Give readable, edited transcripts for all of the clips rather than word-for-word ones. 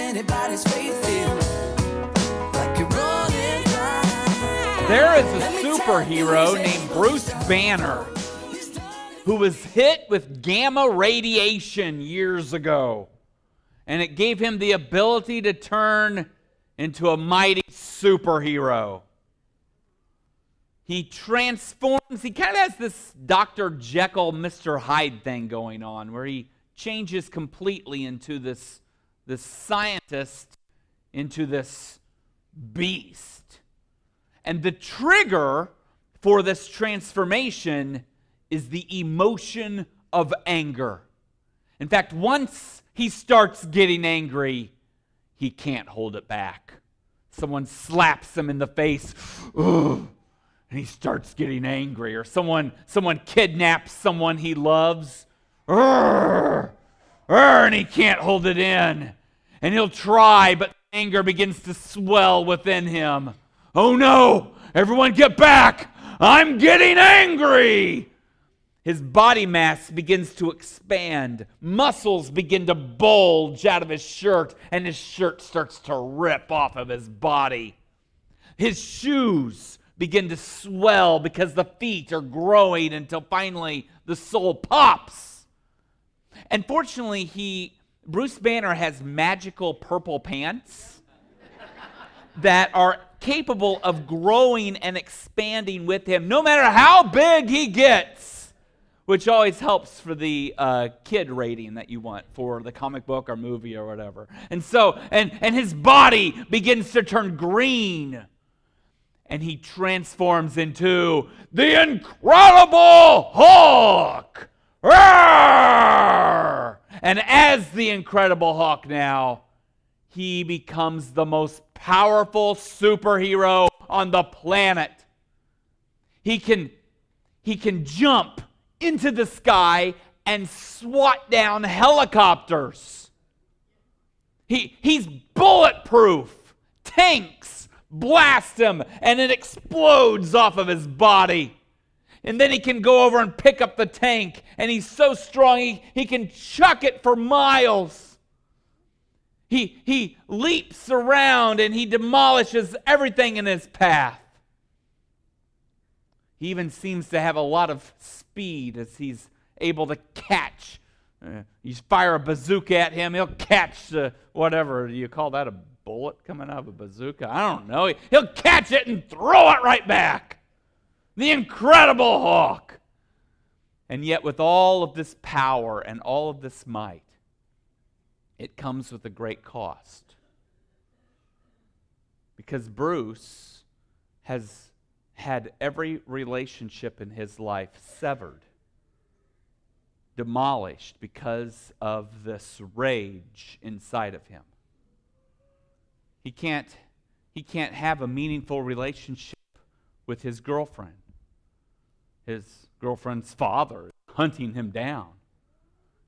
anybody's faith feel like you're running blind? There is a superhero named Bruce Banner who was hit with gamma radiation years ago. And it gave him the ability to turn into a mighty superhero. He transforms, he kind of has this Dr. Jekyll, Mr. Hyde thing going on, where he changes completely into this scientist, into this beast. And the trigger for this transformation is the emotion of anger. In fact, once he starts getting angry, he can't hold it back. Someone slaps him in the face, ugh, and he starts getting angry. Or someone kidnaps someone he loves, and he can't hold it in. And he'll try, but anger begins to swell within him. Oh no, everyone get back! I'm getting angry! His body mass begins to expand. Muscles begin to bulge out of his shirt, and his shirt starts to rip off of his body. His shoes begin to swell because the feet are growing until finally the sole pops. And fortunately, Bruce Banner has magical purple pants that are capable of growing and expanding with him no matter how big he gets, which always helps for the kid rating that you want for the comic book or movie or whatever. And so, and his body begins to turn green, and he transforms into the Incredible Hulk. Roar! And as the Incredible Hulk now, he becomes the most powerful superhero on the planet. He can jump into the sky and swat down helicopters. He's bulletproof. Tanks blast him and it explodes off of his body. And then he can go over and pick up the tank, and he's so strong he can chuck it for miles. He leaps around and he demolishes everything in his path. He even seems to have a lot of speed as he's able to catch. You fire a bazooka at him, he'll catch whatever. Do you call that a bullet coming out of a bazooka? I don't know. He'll catch it and throw it right back. The Incredible Hulk. And yet with all of this power and all of this might, it comes with a great cost. Because Bruce has had every relationship in his life severed, demolished because of this rage inside of him. He can't have a meaningful relationship with his girlfriend. His girlfriend's father is hunting him down.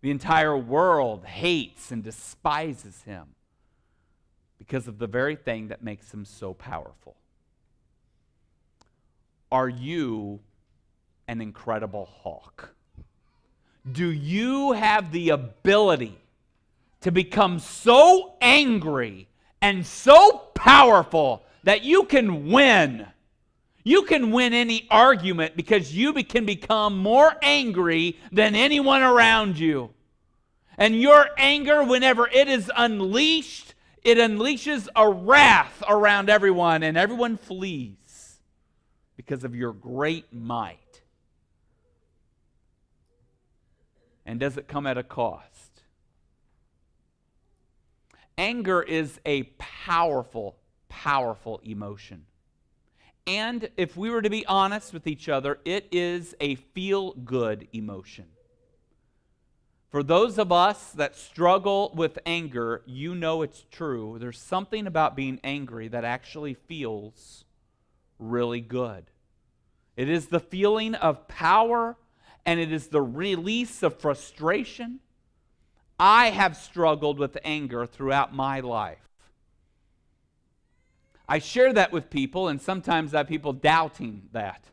The entire world hates and despises him because of the very thing that makes him so powerful. Are you an Incredible Hulk? Do you have the ability to become so angry and so powerful that you can win? You can win any argument because you can become more angry than anyone around you. And your anger, whenever it is unleashed, it unleashes a wrath around everyone, and everyone flees because of your great might. And does it come at a cost? Anger is a powerful, powerful emotion. And if we were to be honest with each other, it is a feel-good emotion. For those of us that struggle with anger, you know it's true. There's something about being angry that actually feels really good. It is the feeling of power, and it is the release of frustration. I have struggled with anger throughout my life. I share that with people, and sometimes I have people doubting that.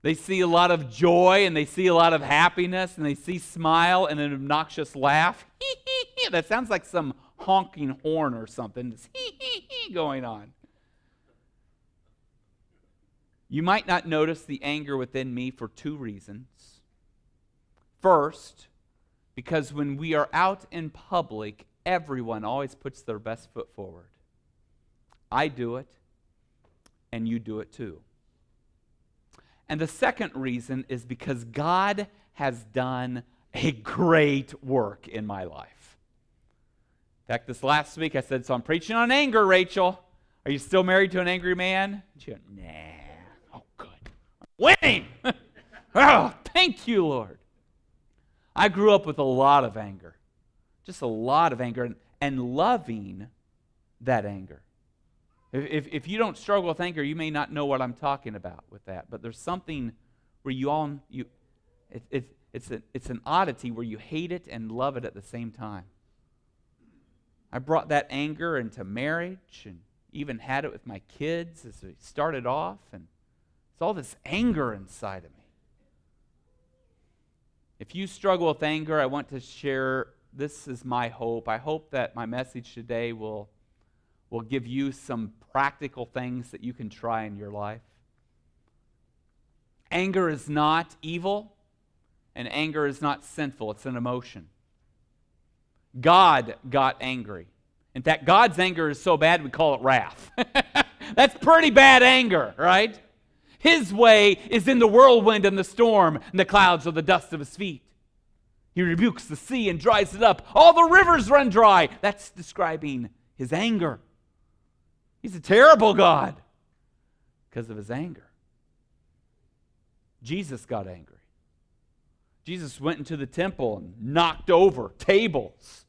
They see a lot of joy, and they see a lot of happiness, and they see smile and an obnoxious laugh. That sounds like some honking horn or something. It's going on. You might not notice the anger within me for two reasons. First, because when we are out in public, everyone always puts their best foot forward. I do it, and you do it too. And the second reason is because God has done a great work in my life. In fact, this last week I said, so I'm preaching on anger, Rachel. Are you still married to an angry man? And she went, nah. Oh, good. I'm winning. Oh, thank you, Lord. I grew up with a lot of anger. Just a lot of anger and loving that anger. If you don't struggle with anger, you may not know what I'm talking about with that. But there's something where it's an oddity where you hate it and love it at the same time. I brought that anger into marriage and even had it with my kids as we started off. And it's all this anger inside of me. If you struggle with anger, I want to share, this is my hope. I hope that my message today will give you some practical things that you can try in your life. Anger is not evil, and anger is not sinful. It's an emotion. God got angry. In fact, God's anger is so bad we call it wrath. That's pretty bad anger, right? His way is in the whirlwind and the storm, and the clouds are the dust of his feet. He rebukes the sea and dries it up. All the rivers run dry. That's describing his anger. He's a terrible God because of his anger. Jesus got angry. Jesus went into the temple and knocked over tables,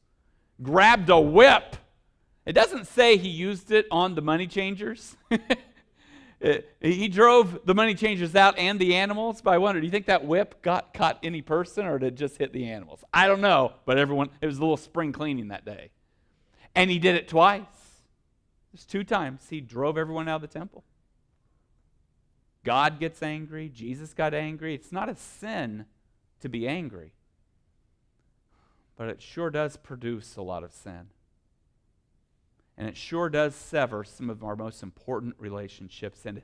grabbed a whip. It doesn't say he used it on the money changers. He drove the money changers out and the animals. But I wonder, do you think that whip caught any person or did it just hit the animals? I don't know, but it was a little spring cleaning that day. And he did it twice. There's 2 times he drove everyone out of the temple. God gets angry. Jesus got angry. It's not a sin to be angry, but it sure does produce a lot of sin. And it sure does sever some of our most important relationships. And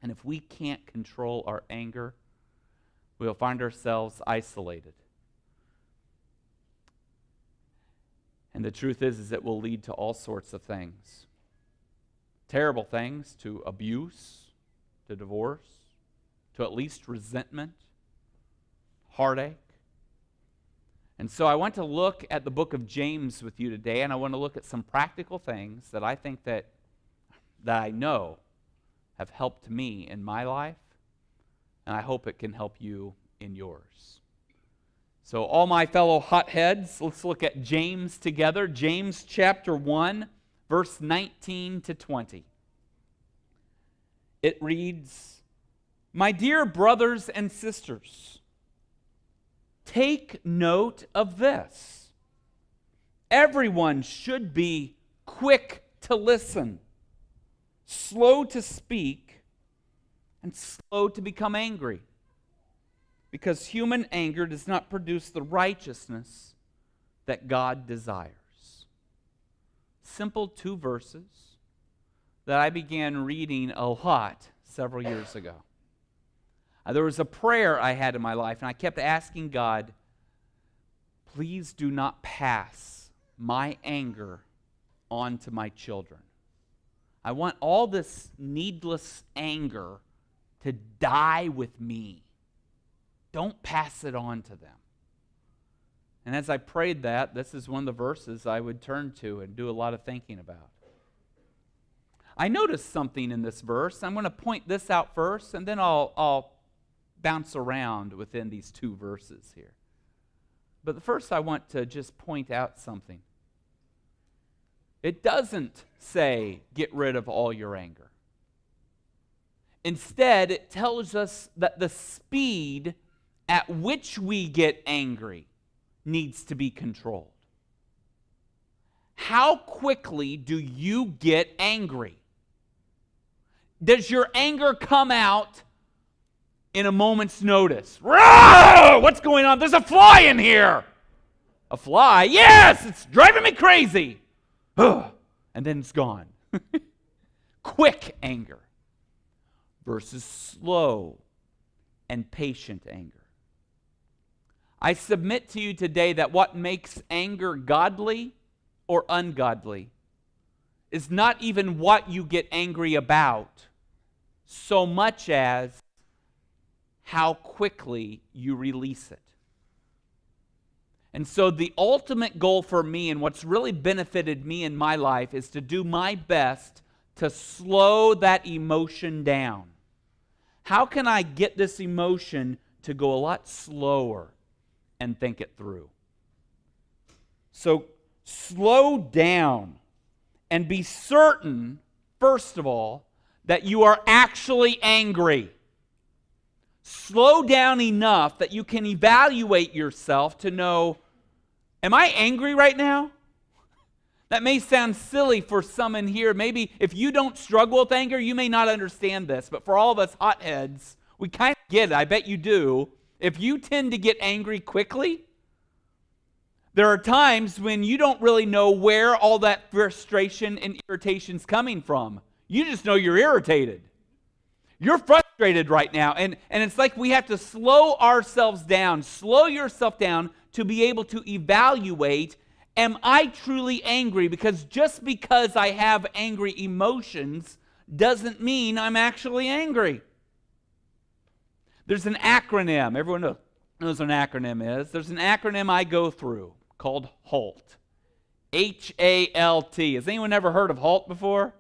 if we can't control our anger, we'll find ourselves isolated. And the truth is it will lead to all sorts of things. Terrible things, to abuse, to divorce, to at least resentment, heartache. And so I want to look at the book of James with you today, and I want to look at some practical things that I think that I know have helped me in my life, and I hope it can help you in yours. So all my fellow hotheads, let's look at James together. James chapter 1, verse 19 to 20. It reads, "My dear brothers and sisters, take note of this. Everyone should be quick to listen, slow to speak, and slow to become angry, because human anger does not produce the righteousness that God desires." Simple 2 verses that I began reading a lot several years ago. There was a prayer I had in my life, and I kept asking God, please do not pass my anger on to my children. I want all this needless anger to die with me. Don't pass it on to them. And as I prayed that, this is one of the verses I would turn to and do a lot of thinking about. I noticed something in this verse. I'm going to point this out first, and then I'll bounce around within these 2 verses here. But first I want to just point out something. It doesn't say, get rid of all your anger. Instead, it tells us that the speed at which we get angry needs to be controlled. How quickly do you get angry? Does your anger come out in a moment's notice? Row! What's going on? There's a fly in here. A fly? Yes, it's driving me crazy. Ugh, and then it's gone. Quick anger versus slow and patient anger. I submit to you today that what makes anger godly or ungodly is not even what you get angry about, so much as how quickly you release it. And so the ultimate goal for me and what's really benefited me in my life is to do my best to slow that emotion down. How can I get this emotion to go a lot slower and think it through? So slow down and be certain, first of all, that you are actually angry. Slow down enough that you can evaluate yourself to know, am I angry right now? That may sound silly for some in here. Maybe if you don't struggle with anger, you may not understand this. But for all of us hotheads, we kind of get it. I bet you do. If you tend to get angry quickly, there are times when you don't really know where all that frustration and irritation is coming from. You just know you're irritated. You're frustrated right now. And it's like we have to slow ourselves down, slow yourself down to be able to evaluate, am I truly angry? Because just because I have angry emotions doesn't mean I'm actually angry. There's an acronym. Everyone knows what an acronym is. There's an acronym I go through called HALT. H-A-L-T. Has anyone ever heard of HALT before?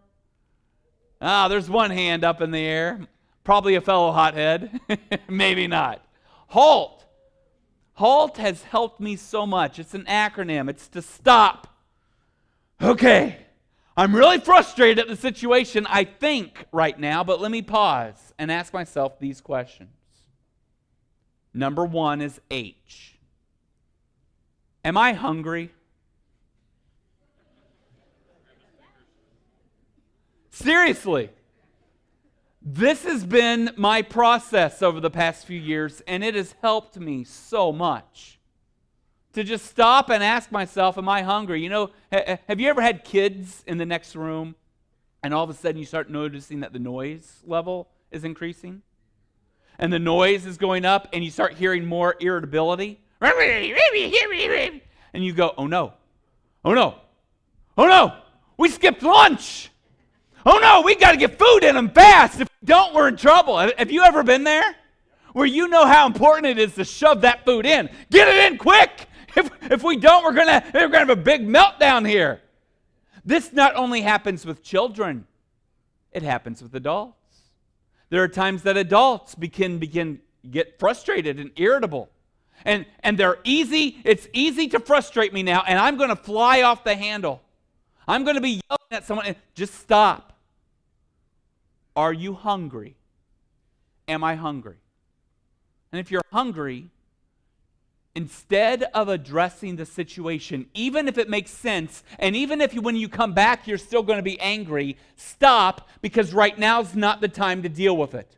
There's one hand up in the air. Probably a fellow hothead. Maybe not. HALT. HALT has helped me so much. It's an acronym. It's to stop. Okay, I'm really frustrated at the situation, I think, right now, but let me pause and ask myself these questions. Number one is H. Am I hungry? Seriously. This has been my process over the past few years, and it has helped me so much. To just stop and ask myself, am I hungry? You know, have you ever had kids in the next room, and all of a sudden you start noticing that the noise level is increasing? And the noise is going up, and you start hearing more irritability? And you go, oh no, oh no, oh no, we skipped lunch. Oh no, we got to get food in them fast. If we don't, we're in trouble. Have you ever been there? Where you know how important it is to shove that food in. Get it in quick. If we don't, we're gonna have a big meltdown here. This not only happens with children, it happens with adults. There are times that adults get frustrated and irritable. And it's easy to frustrate me now, and I'm going to fly off the handle. I'm going to be yelling at someone, and just stop. Are you hungry? Am I hungry? And if you're hungry, instead of addressing the situation, even if it makes sense, and even if when you come back you're still going to be angry, stop, because right now is not the time to deal with it.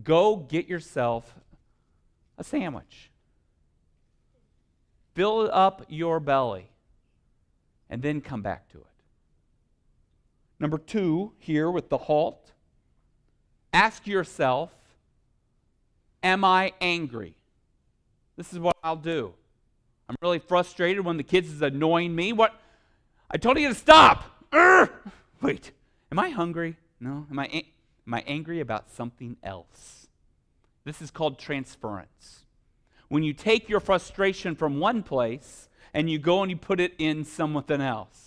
Go get yourself a sandwich. Fill up your belly, and then come back to it. Number 2, here with the HALT, ask yourself, am I angry? This is what I'll do. I'm really frustrated when the kids is annoying me. What? I told you to stop. Wait, am I hungry? No. Am I angry about something else? This is called transference. When you take your frustration from one place and you go and you put it in something else.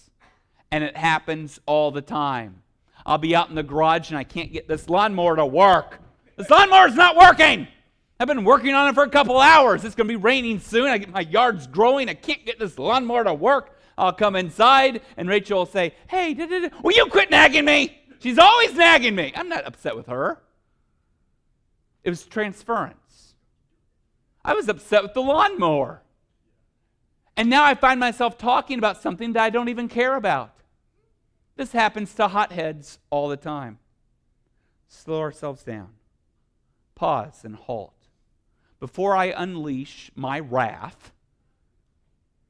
And it happens all the time. I'll be out in the garage and I can't get this lawnmower to work. This lawnmower's not working. I've been working on it for a couple hours. It's going to be raining soon. My yard's growing. I can't get this lawnmower to work. I'll come inside and Rachel will say, hey, will you quit nagging me? She's always nagging me. I'm not upset with her. It was transference. I was upset with the lawnmower. And now I find myself talking about something that I don't even care about. This happens to hotheads all the time. Slow ourselves down. Pause and halt. Before I unleash my wrath,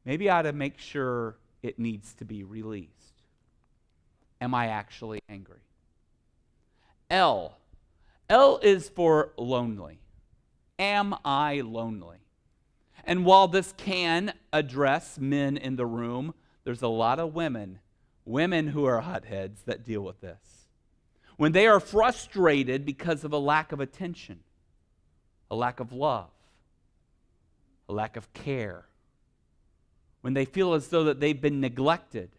maybe I ought to make sure it needs to be released. Am I actually angry? L. L is for lonely. Am I lonely? And while this can address men in the room, there's a lot of women who are hotheads that deal with this. When they are frustrated because of a lack of attention, a lack of love, a lack of care, when they feel as though that they've been neglected,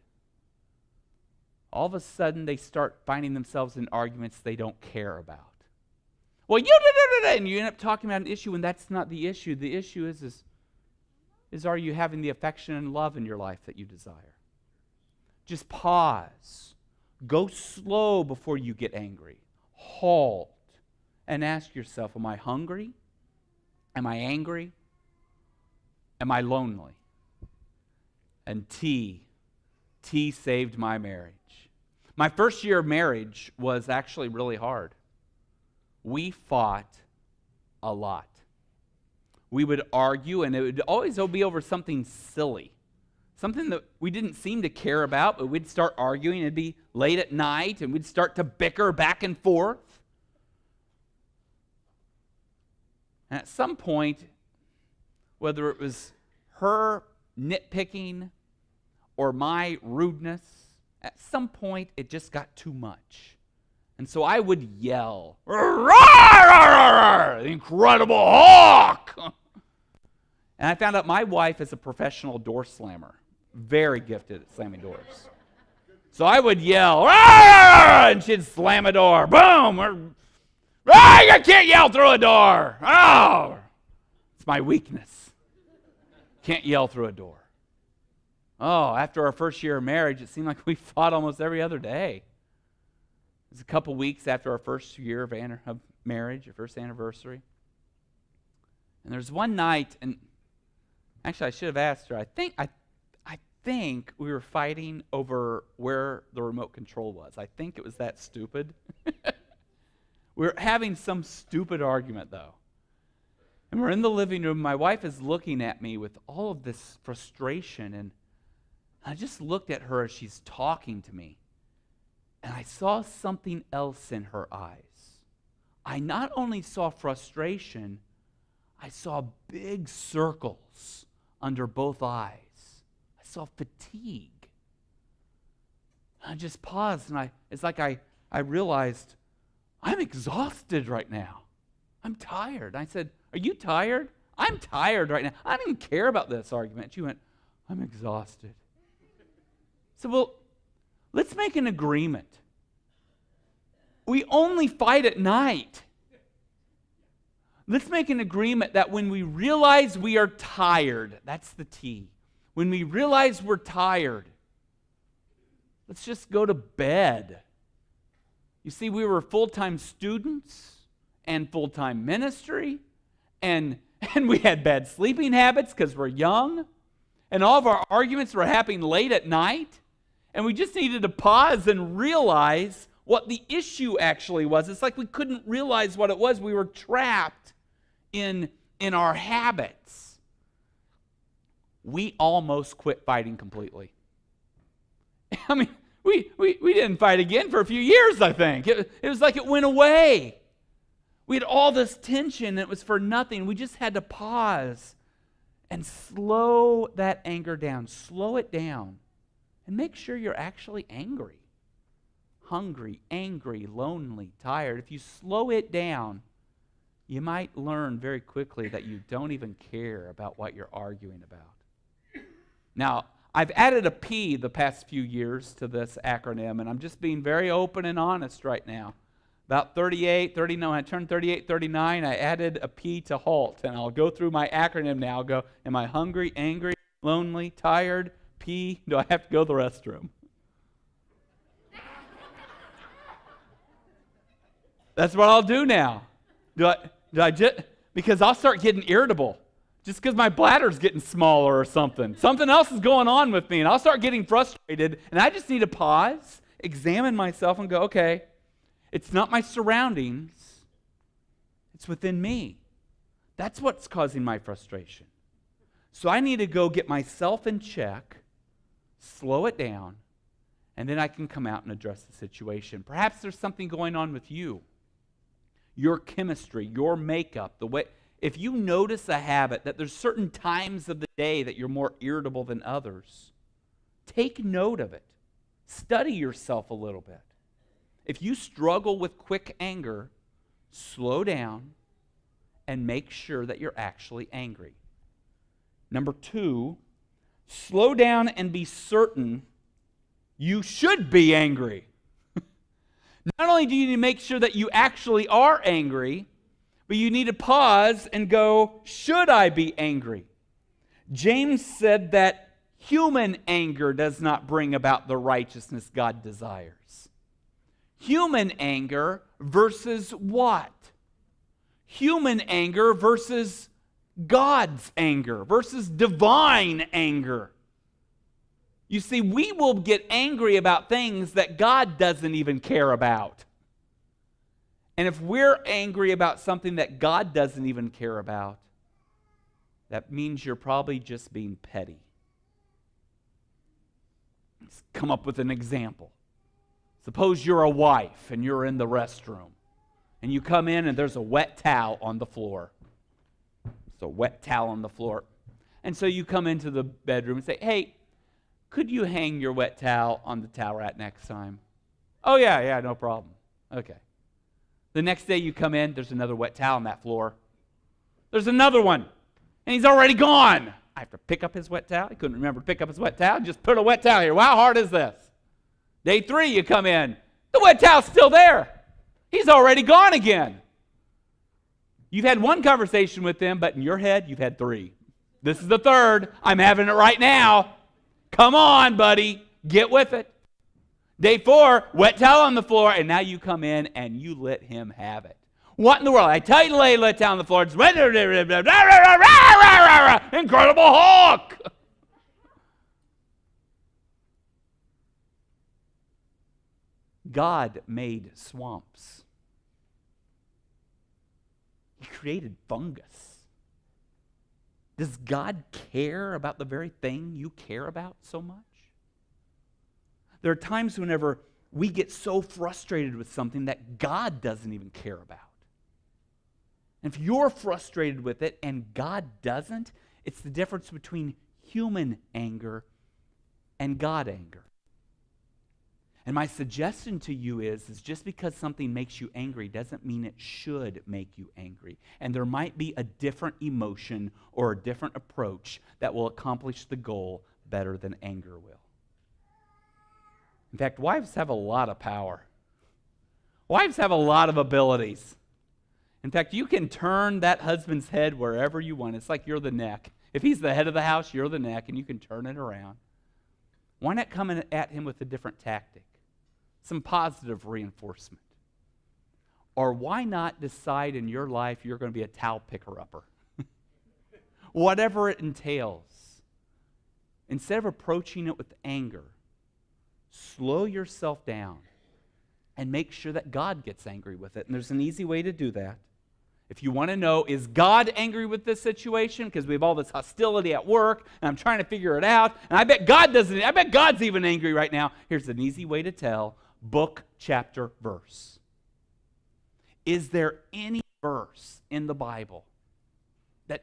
all of a sudden they start finding themselves in arguments they don't care about. Well, and you end up talking about an issue when that's not the issue. The issue is are you having the affection and love in your life that you desire? Just pause. Go slow before you get angry. Halt and ask yourself, am I hungry? Am I angry? Am I lonely? And T saved my marriage. My first year of marriage was actually really hard. We fought a lot. We would argue, and it would always be over something silly, something that we didn't seem to care about, but we'd start arguing. It'd be late at night, and we'd start to bicker back and forth. And at some point, whether it was her nitpicking or my rudeness, at some point it just got too much. And so I would yell, "The Incredible Hulk!" And I found out my wife is a professional door slammer, very gifted at slamming doors. So I would yell, and she'd slam a door. Boom! You can't yell through a door. Oh, it's my weakness. Can't yell through a door. Oh, after our first year of marriage, it seemed like we fought almost every other day. It was a couple weeks after our first year of marriage, our first anniversary. And there's one night, and actually I should have asked her, I think we were fighting over where the remote control was. I think it was that stupid. We were having some stupid argument, though. And we're in the living room. My wife is looking at me with all of this frustration, and I just looked at her as she's talking to me, and I saw something else in her eyes. I not only saw frustration, I saw big circles under both eyes. I saw fatigue. I just paused, and it's like I realized, I'm exhausted right now. I'm tired. I said, "Are you tired?" "I'm tired right now. I don't even care about this argument." She went, "I'm exhausted." So, well, let's make an agreement. We only fight at night. Let's make an agreement that when we realize we are tired, that's the T. When we realize we're tired, let's just go to bed. You see, we were full-time students and full-time ministry, and we had bad sleeping habits because we're young, and all of our arguments were happening late at night, and we just needed to pause and realize what the issue actually was. It's like we couldn't realize what it was. We were trapped in our habits. We almost quit fighting completely. I mean, we didn't fight again for a few years, I think. It was like it went away. We had all this tension, and it was for nothing. We just had to pause and slow that anger down. Slow it down. And make sure you're actually angry. Hungry, angry, lonely, tired. If you slow it down, you might learn very quickly that you don't even care about what you're arguing about. Now, I've added a P the past few years to this acronym, and I'm just being very open and honest right now. About 38, 39, when I turned 38, 39, I added a P to HALT, and I'll go through my acronym now. I'll go, am I hungry, angry, lonely, tired, P, do I have to go to the restroom? That's what I'll do now. Do I just, because I'll start getting irritable. Just because my bladder's getting smaller or something. Something else is going on with me, and I'll start getting frustrated, and I just need to pause, examine myself, and go, okay, it's not my surroundings, it's within me. That's what's causing my frustration. So I need to go get myself in check, slow it down, and then I can come out and address the situation. Perhaps there's something going on with you, your chemistry, your makeup, the way. If you notice a habit that there's certain times of the day that you're more irritable than others, take note of it. Study yourself a little bit. If you struggle with quick anger, slow down and make sure that you're actually angry. Number 2, slow down and be certain you should be angry. Not only do you need to make sure that you actually are angry, but you need to pause and go, should I be angry? James said that human anger does not bring about the righteousness God desires. Human anger versus what? Human anger versus God's anger, versus divine anger. You see, we will get angry about things that God doesn't even care about. And if we're angry about something that God doesn't even care about, that means you're probably just being petty. Let's come up with an example. Suppose you're a wife and you're in the restroom. And you come in and there's a wet towel on the floor. It's a wet towel on the floor. And so you come into the bedroom and say, hey, could you hang your wet towel on the towel rack next time? Oh, yeah, no problem. Okay. The next day you come in, there's another wet towel on that floor. There's another one, and he's already gone. I have to pick up his wet towel. He couldn't remember to pick up his wet towel. Just put a wet towel here. Well, how hard is this? Day 3, you come in. The wet towel's still there. He's already gone again. You've had one conversation with him, but in your head, you've had 3. This is the 3rd. I'm having it right now. Come on, buddy. Get with it. Day 4, wet towel on the floor, and now you come in and you let him have it. What in the world? I tell you to lay wet towel on the floor. It's Incredible Hulk. God made swamps. He created fungus. Does God care about the very thing you care about so much? There are times whenever we get so frustrated with something that God doesn't even care about. And if you're frustrated with it and God doesn't, it's the difference between human anger and God anger. And my suggestion to you is just because something makes you angry doesn't mean it should make you angry. And there might be a different emotion or a different approach that will accomplish the goal better than anger will. In fact, wives have a lot of power. Wives have a lot of abilities. In fact, you can turn that husband's head wherever you want. It's like you're the neck. If he's the head of the house, you're the neck, and you can turn it around. Why not come at him with a different tactic? Some positive reinforcement. Or why not decide in your life you're going to be a towel picker-upper? Whatever it entails. Instead of approaching it with anger, slow yourself down and make sure that God gets angry with it. And there's an easy way to do that. If you want to know, is God angry with this situation? Because we have all this hostility at work, and I'm trying to figure it out. And I bet God's even angry right now. Here's an easy way to tell. Book, chapter, verse. Is there any verse in the Bible that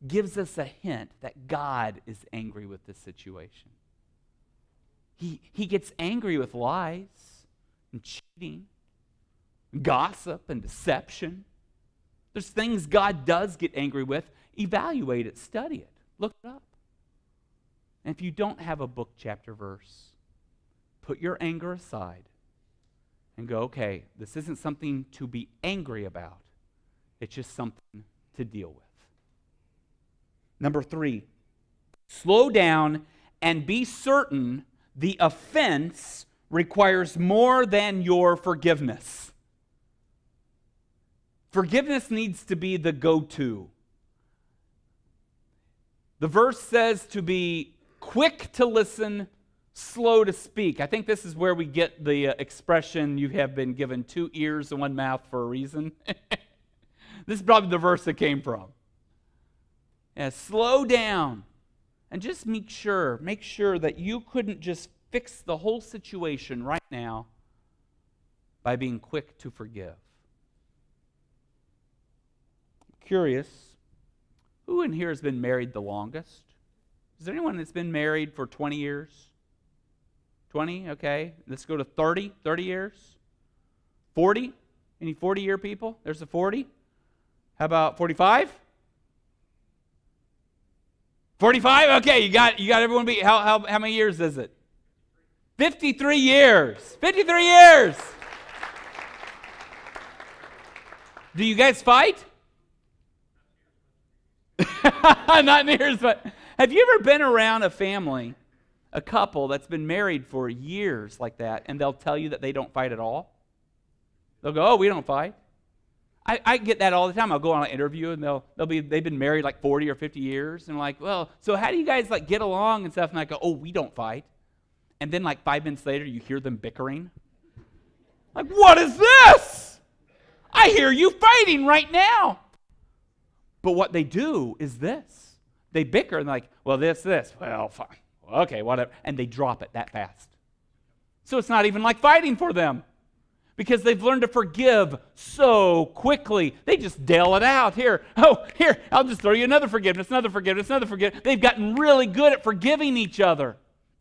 gives us a hint that God is angry with this situation? He gets angry with lies and cheating, gossip and deception. There's things God does get angry with. Evaluate it, study it, look it up. And if you don't have a book, chapter, verse, put your anger aside and go, okay, this isn't something to be angry about. It's just something to deal with. Number 3, slow down and be certain the offense requires more than your forgiveness. Forgiveness needs to be the go-to. The verse says to be quick to listen, slow to speak. I think this is where we get the expression, you have been given 2 ears and 1 mouth for a reason. This is probably the verse it came from. Yeah, slow down And just make sure that you couldn't just fix the whole situation right now by being quick to forgive. Curious, who in here has been married the longest? Is there anyone that's been married for 20 years? 20? Okay. Let's go to 30. 30 years? 40? Any 40-year people? There's a 40. How about 45? 45? Okay, you got everyone beat. How many years is it? 53 years. 53 years. Do you guys fight? Not near as much. Have you ever been around a family, a couple that's been married for years like that, and they'll tell you that they don't fight at all? They'll go, "Oh, we don't fight." I get that all the time. I'll go on an interview and they've been married like 40 or 50 years, and like, "Well, so how do you guys like get along and stuff?" And I go, "Oh, we don't fight." And then like 5 minutes later, you hear them bickering. Like, what is this? I hear you fighting right now. But what they do is this. They bicker and like, "Well, this. Well, fine. Well, okay, whatever." And they drop it that fast. So it's not even like fighting for them because they've learned to forgive so quickly. They just deal it out. Here, I'll just throw you another forgiveness. They've gotten really good at forgiving each other.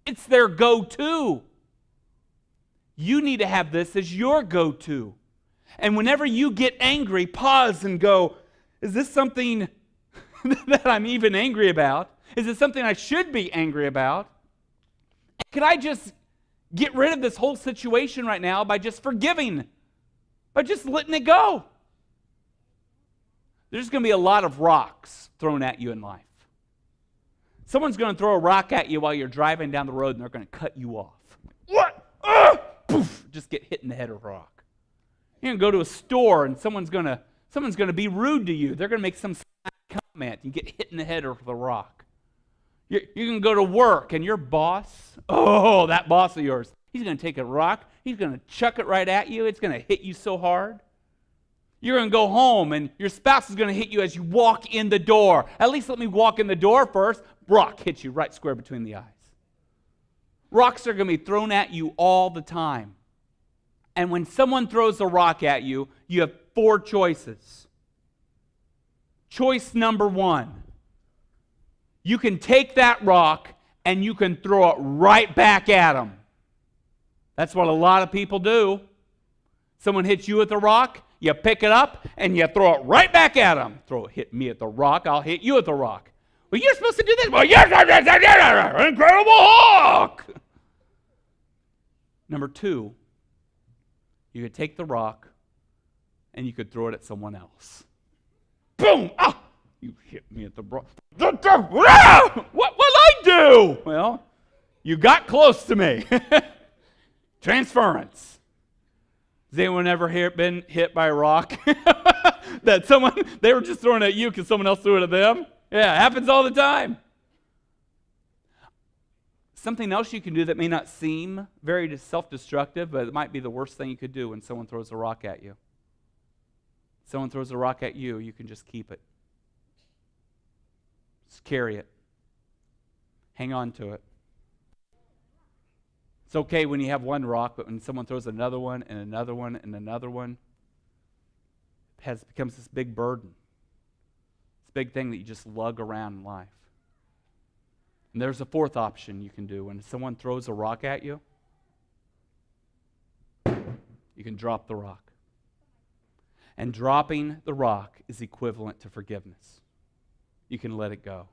It's their go-to. You need to have this as your go-to. And whenever you get angry, pause and go, is this something that I'm even angry about? Is it something I should be angry about? Could I just get rid of this whole situation right now by just forgiving, by just letting it go? There's going to be a lot of rocks thrown at you in life. Someone's going to throw a rock at you while you're driving down the road and they're going to cut you off. What? Poof, just get hit in the head with a rock. You're going to go to a store and someone's going to be rude to you. They're going to make some comment. You get hit in the head with a rock. You can go to work and your boss, that boss of yours, he's going to take a rock. He's going to chuck it right at you. It's going to hit you so hard. You're going to go home and your spouse is going to hit you as you walk in the door. At least let me walk in the door first. Rock hits you right square between the eyes. Rocks are going to be thrown at you all the time. And when someone throws a rock at you, you have 4 choices. Choice number 1. You can take that rock and you can throw it right back at them. That's what a lot of people do. Someone hits you with a rock, you pick it up and you throw it right back at them. Hit me at the rock, I'll hit you at the rock. Well, you're supposed to do this. Well, yes, I did. Incredible Hulk. Number 2, you could take the rock and you could throw it at someone else. Boom! Ah! You hit me at the rock. What I do? Well, you got close to me. Transference. Has anyone ever been hit by a rock? That they were just throwing at you because someone else threw it at them? Yeah, it happens all the time. Something else you can do that may not seem very self-destructive, but it might be the worst thing you could do when someone throws a rock at you. Someone throws a rock at you, you can just keep it. Just carry it. Hang on to it. It's okay when you have one rock, but when someone throws another one and another one and another one, it becomes this big burden. This big thing that you just lug around in life. And there's a 4th option you can do. When someone throws a rock at you, you can drop the rock. And dropping the rock is equivalent to forgiveness. You can let it go.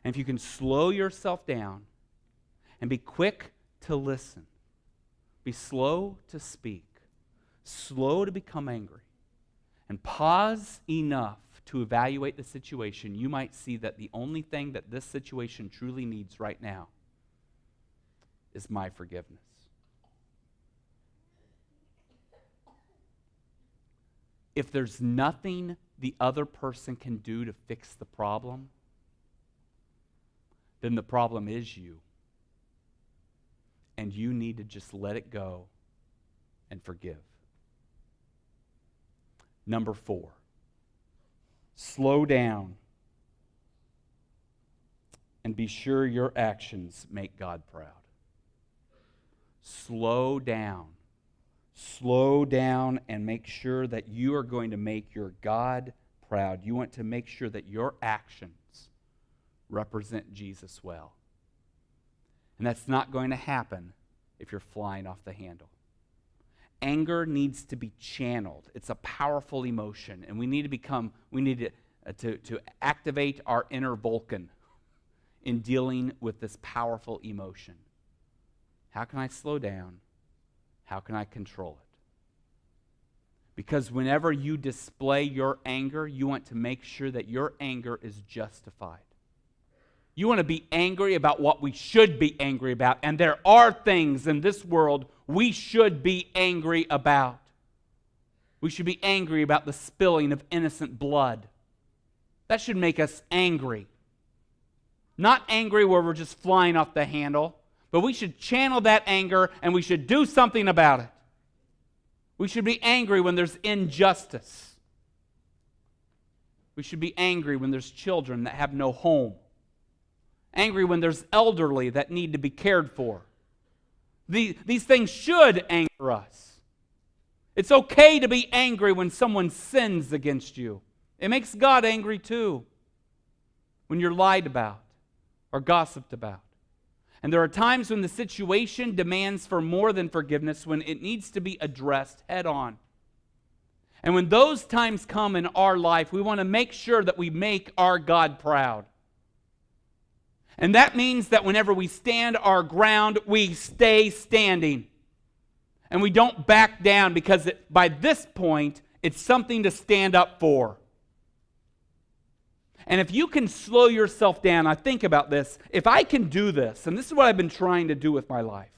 And if you can slow yourself down and be quick to listen, be slow to speak, slow to become angry, and pause enough to evaluate the situation, you might see that the only thing that this situation truly needs right now is my forgiveness. If there's nothing the other person can do to fix the problem, then the problem is you. And you need to just let it go and forgive. Number 4, slow down and be sure your actions make God proud. Slow down. Slow down and make sure that you are going to make your God proud. You want to make sure that your actions represent Jesus well. And that's not going to happen if you're flying off the handle. Anger needs to be channeled. It's a powerful emotion, and we need to activate our inner Vulcan in dealing with this powerful emotion. How can I slow down? How can I control it? Because whenever you display your anger, you want to make sure that your anger is justified. You want to be angry about what we should be angry about. And there are things in this world we should be angry about. We should be angry about the spilling of innocent blood. That should make us angry. Not angry where we're just flying off the handle, but we should channel that anger and we should do something about it. We should be angry when there's injustice. We should be angry when there's children that have no home. Angry when there's elderly that need to be cared for. These things should anger us. It's okay to be angry when someone sins against you. It makes God angry too. When you're lied about or gossiped about. And there are times when the situation demands for more than forgiveness, when it needs to be addressed head on. And when those times come in our life, we want to make sure that we make our God proud. And that means that whenever we stand our ground, we stay standing. And we don't back down, because by this point, it's something to stand up for. And if you can slow yourself down, I think about this. If I can do this, and this is what I've been trying to do with my life.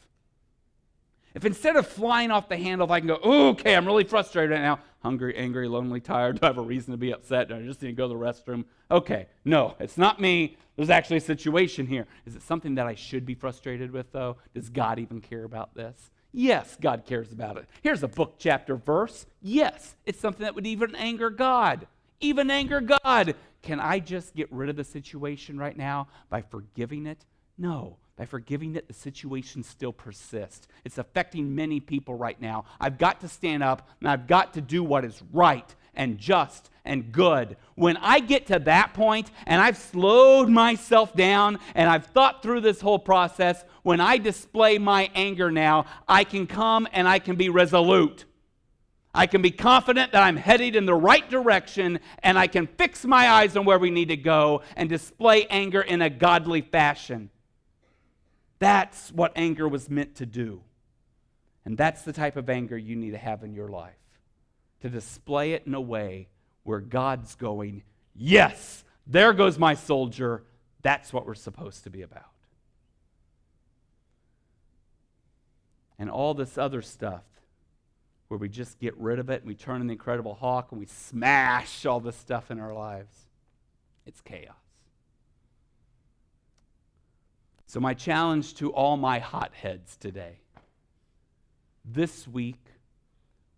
If instead of flying off the handle, if I can go, okay, I'm really frustrated right now. Hungry, angry, lonely, tired. Do I have a reason to be upset? Do I just need to go to the restroom? Okay, no, it's not me. There's actually a situation here. Is it something that I should be frustrated with, though? Does God even care about this? Yes, God cares about it. Here's a book, chapter, verse. Yes, it's something that would even anger God. Even anger God. Can I just get rid of the situation right now by forgiving it? No. By forgiving it, the situation still persists. It's affecting many people right now. I've got to stand up, and I've got to do what is right and just and good. When I get to that point, and I've slowed myself down, and I've thought through this whole process, when I display my anger now, I can come and I can be resolute. I can be confident that I'm headed in the right direction, and I can fix my eyes on where we need to go and display anger in a godly fashion. That's what anger was meant to do. And that's the type of anger you need to have in your life. To display it in a way where God's going, yes, there goes my soldier. That's what we're supposed to be about. And all this other stuff, where we just get rid of it and we turn in the Incredible Hulk and we smash all this stuff in our lives, it's chaos. So my challenge to all my hotheads today, this week,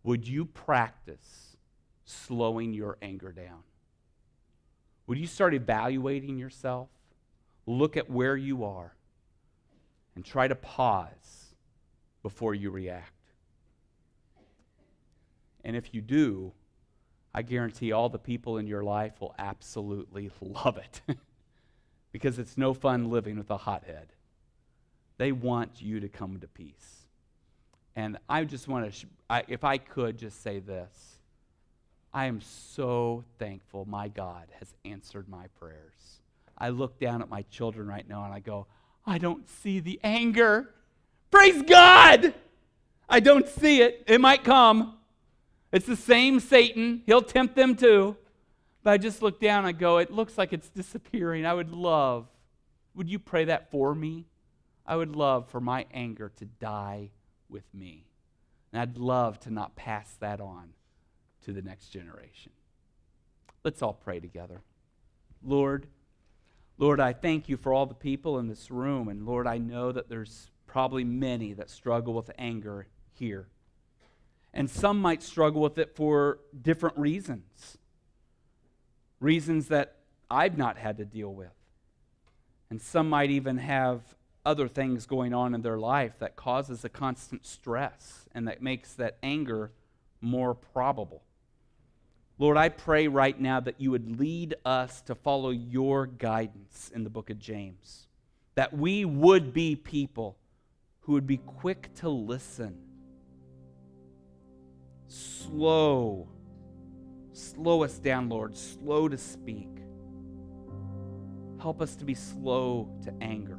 would you practice slowing your anger down? Would you start evaluating yourself, look at where you are, and try to pause before you react? And if you do, I guarantee all the people in your life will absolutely love it. Because it's no fun living with a hothead. They want you to come to peace. And I just want to, if I could just say this, I am so thankful my God has answered my prayers. I look down at my children right now and I go, I don't see the anger. Praise God! I don't see it. It might come. It's the same Satan. He'll tempt them too. But I just look down and I go, it looks like it's disappearing. Would you pray that for me? I would love for my anger to die with me. And I'd love to not pass that on to the next generation. Let's all pray together. Lord, I thank you for all the people in this room. And Lord, I know that there's probably many that struggle with anger here. And some might struggle with it for different reasons. Reasons that I've not had to deal with. And some might even have other things going on in their life that causes a constant stress and that makes that anger more probable. Lord, I pray right now that you would lead us to follow your guidance in the book of James, that we would be people who would be quick to listen, slow us down, Lord, slow to speak. Help us to be slow to anger.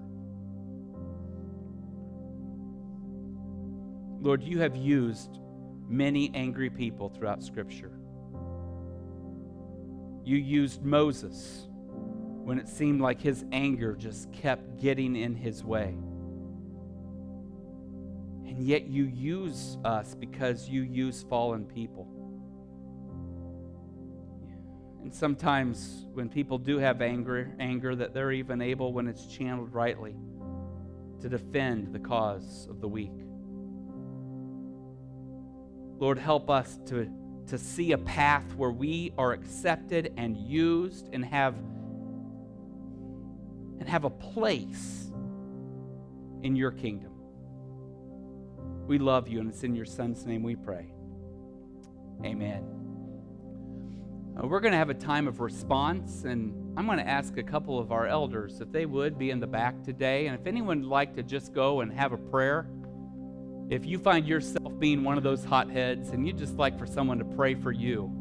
Lord, you have used many angry people throughout Scripture. You used Moses when it seemed like his anger just kept getting in his way. And yet you use us because you use fallen people. And sometimes when people do have anger that they're even able, when it's channeled rightly, to defend the cause of the weak. Lord, help us to see a path where we are accepted and used and have a place in your kingdom. We love you, and it's in your Son's name we pray. Amen. We're going to have a time of response, and I'm going to ask a couple of our elders if they would be in the back today. And if anyone would like to just go and have a prayer, if you find yourself being one of those hotheads and you'd just like for someone to pray for you,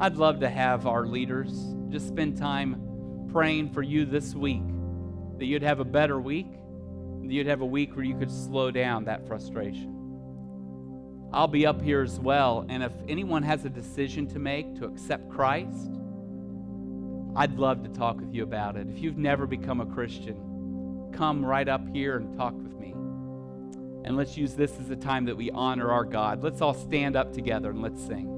I'd love to have our leaders just spend time praying for you this week, that you'd have a better week, that you'd have a week where you could slow down that frustration. I'll be up here as well, and if anyone has a decision to make to accept Christ, I'd love to talk with you about it. If you've never become a Christian, come right up here and talk with me. And let's use this as a time that we honor our God. Let's all stand up together and let's sing.